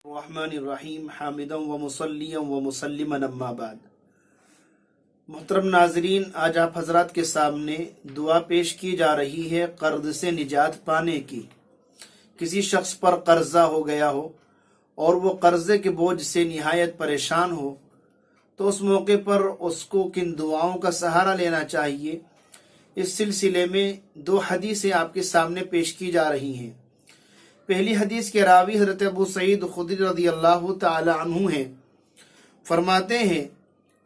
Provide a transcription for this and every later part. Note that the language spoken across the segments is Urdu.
الرحمن الرحیم حامدا و مصلیا و مسلما اما بعد۔ محترم ناظرین، آج آپ حضرات کے سامنے دعا پیش کی جا رہی ہے قرض سے نجات پانے کی۔ کسی شخص پر قرضہ ہو گیا ہو اور وہ قرضے کے بوجھ سے نہایت پریشان ہو تو اس موقع پر اس کو کن دعاؤں کا سہارا لینا چاہیے، اس سلسلے میں دو حدیثیں آپ کے سامنے پیش کی جا رہی ہیں۔ پہلی حدیث کے راوی حضرت ابو سعید خدری رضی اللہ تعالی عنہ ہیں۔ فرماتے ہیں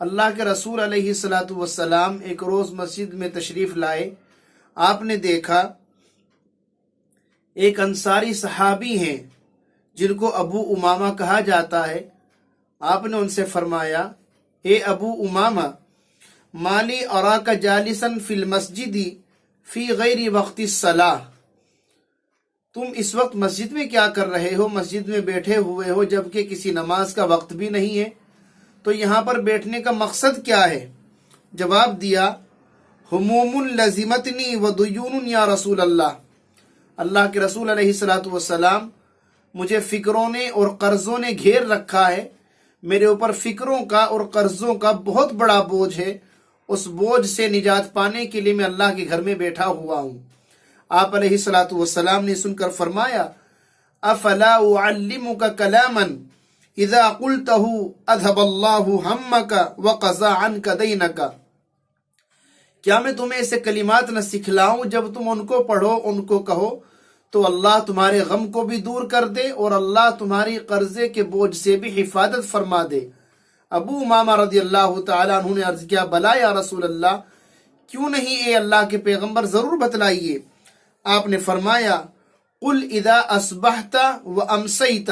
اللہ کے رسول علیہ السلام ایک روز مسجد میں تشریف لائے۔ آپ نے دیکھا ایک انصاری صحابی ہیں جن کو ابو امامہ کہا جاتا ہے۔ آپ نے ان سے فرمایا، اے ابو امامہ، مالی اراک جالسا فی المسجد فی غیر وقت الصلاۃ، تم اس وقت مسجد میں کیا کر رہے ہو؟ مسجد میں بیٹھے ہوئے ہو جبکہ کسی نماز کا وقت بھی نہیں ہے، تو یہاں پر بیٹھنے کا مقصد کیا ہے؟ جواب دیا، ہموم لزمتنی و دیون یا رسول اللہ، اللہ کے رسول علیہ السلام، مجھے فکروں نے اور قرضوں نے گھیر رکھا ہے، میرے اوپر فکروں کا اور قرضوں کا بہت بڑا بوجھ ہے، اس بوجھ سے نجات پانے کے لیے میں اللہ کے گھر میں بیٹھا ہوا ہوں۔ آپ علیہ السلام نے سن کر فرمایا، افلا اعلمک کلاما اذا قلته اذهب اللہ ہمک وقضى عنک دینک، کیا میں تمہیں ایسے کلمات نہ سکھلاؤں جب تم ان کو پڑھو، ان کو کہو تو اللہ تمہارے غم کو بھی دور کر دے اور اللہ تمہاری قرضے کے بوجھ سے بھی حفاظت فرما دے۔ ابو امامہ رضی اللہ تعالیٰ عنہ نے عرض کیا، بلا یا رسول اللہ، کیوں نہیں اے اللہ کے پیغمبر، ضرور بتلائیے۔ آپ نے فرمایا، قل اذا اصبحت و امسیت،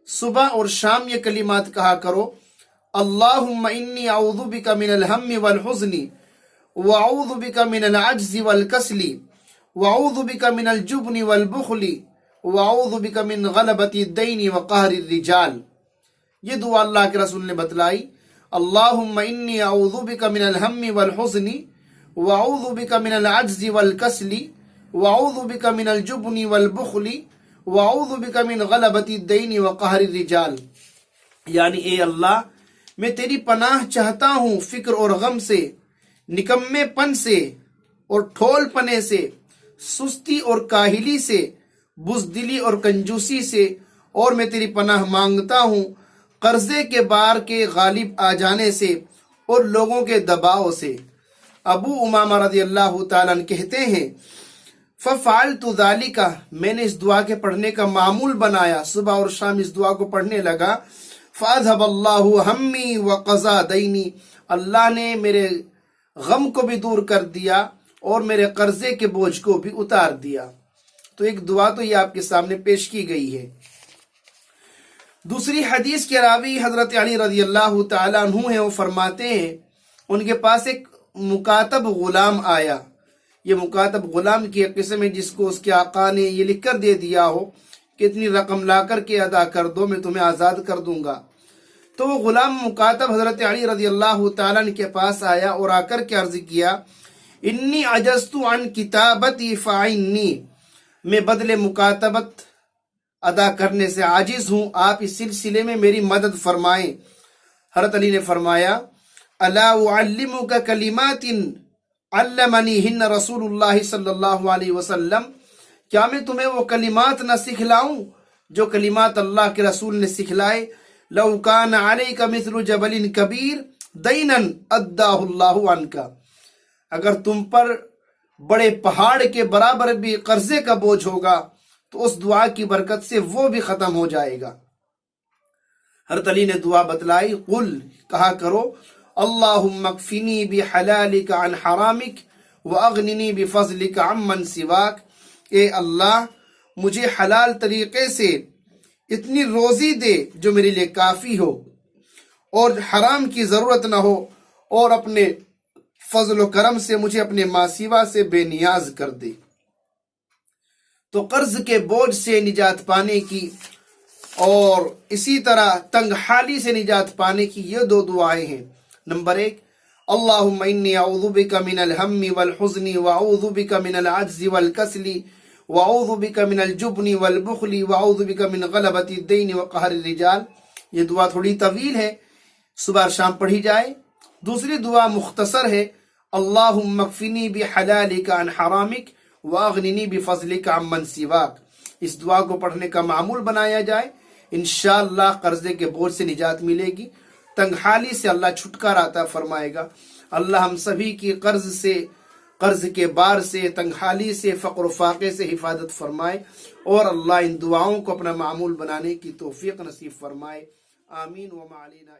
صبح اور شام یہ کلمات کہا کرو، اللہم انی اعوذ بک من الہم والحزن واعوذ بک من العجز والکسل واعوذ بک من الجبن والبخل واعوذ بک من غلبۃ الدین وقہر الرجال۔ یہ دعا اللہ کے رسول نے بتلائی، اللہم انی اعوذ بک من الہم والحزن واعوذ بک من العجز والکسل واعوذ بک من الجبن والبخل واعوذ بک من غلبۃ الدین وقہر الرجال، یعنی اے اللہ، میں تیری پناہ چاہتا ہوں فکر اور غم سے، نکمے پن سے اور ٹھول پنے سے، سستی اور کاہلی سے، بزدلی اور کنجوسی سے، اور میں تیری پناہ مانگتا ہوں قرضے کے بار کے غالب آ جانے سے اور لوگوں کے دباؤ سے۔ ابو امامہ رضی اللہ تعالیٰ عنہ کہتے ہیں، فَفَعَلْتُ ذَلِكَ، میں نے اس دعا کے پڑھنے کا معمول بنایا، صبح اور شام اس دعا کو پڑھنے لگا، فَأَذْهَبَ اللَّهُ هَمِّي وَقَضَى دَيْنِي، اللہ نے میرے غم کو بھی دور کر دیا اور میرے قرضے کے بوجھ کو بھی اتار دیا۔ تو ایک دعا تو یہ آپ کے سامنے پیش کی گئی ہے۔ دوسری حدیث کے راوی حضرت علی رضی اللہ تعالیٰ عنہ ہیں، وہ فرماتے ہیں ان کے پاس ایک مکاتب غلام آیا۔ یہ مکاتب غلام کی ایک قسم ہے جس کو اس کے آقا نے یہ لکھ کر دے دیا ہو کہ اتنی رقم لا کر کے ادا کر دو، میں تمہیں آزاد کر دوں گا۔ تو وہ غلام مکاتب حضرت علی رضی اللہ تعالیٰ عنہ کے پاس آیا اور آ کر کے عرض کیا، انی عجزت عن کتابتی فعنی، میں بدل مکاتبت ادا کرنے سے عاجز ہوں، آپ اس سلسلے میں میری مدد فرمائیں۔ حضرت علی نے فرمایا، الا اعلمک کلمات علمنیہن رسول اللہ صلی اللہ علیہ وسلم، کیا میں تمہیں وہ کلمات نہ سکھلاؤں جو کلمات اللہ کے رسول نے سکھلائے؟ لو کان علیک مثل جبل کبیر دینا اداہ اللہ عنک، اگر تم پر بڑے پہاڑ کے برابر بھی قرضے کا بوجھ ہوگا تو اس دعا کی برکت سے وہ بھی ختم ہو جائے گا۔ حضرت علی نے دعا بتلائی، قل، کہا کرو، اللہم اکفنی بحلالک عن حرامک واغننی بفضلک عمن سواک، اے اللہ، مجھے حلال طریقے سے اتنی روزی دے جو میرے لیے کافی ہو اور حرام کی ضرورت نہ ہو، اور اپنے فضل و کرم سے مجھے اپنے ماں سوا سے بے نیاز کر دے۔ تو قرض کے بوجھ سے نجات پانے کی اور اسی طرح تنگ حالی سے نجات پانے کی یہ دو دعائیں ہیں۔ نمبر 1، اللہم انی اعوذ بک من الہم والحزن واعوذ بک من العجز والکسل وَأَعُوذُ بِكَ مِنَ الْجُبْنِ وَالْبُخْلِ وَأَعُوذُ بِكَ مِنْ غَلَبَةِ الدَّيْنِ وَقَهْرِ الرِّجَالِ. یہ دعا تھوڑی طویل ہے، صبح اور شام پڑھی جائے. دوسری دعا مختصر ہے، اللہم اکفنی بحلالک عن حرامک واغننی بفضلک عن من سواک. اس دعا کو پڑھنے کا معمول بنایا جائے، انشاءاللہ قرضے کے بوجھ سے نجات ملے گی، تنگ حالی سے اللہ چھٹکارا عطا فرمائے گا. اللہ ہم سبھی کی قرض کے بار سے، تنگ حالی سے، فقر و فاقے سے حفاظت فرمائے، اور اللہ ان دعاؤں کو اپنا معمول بنانے کی توفیق نصیب فرمائے. آمین. وما علینا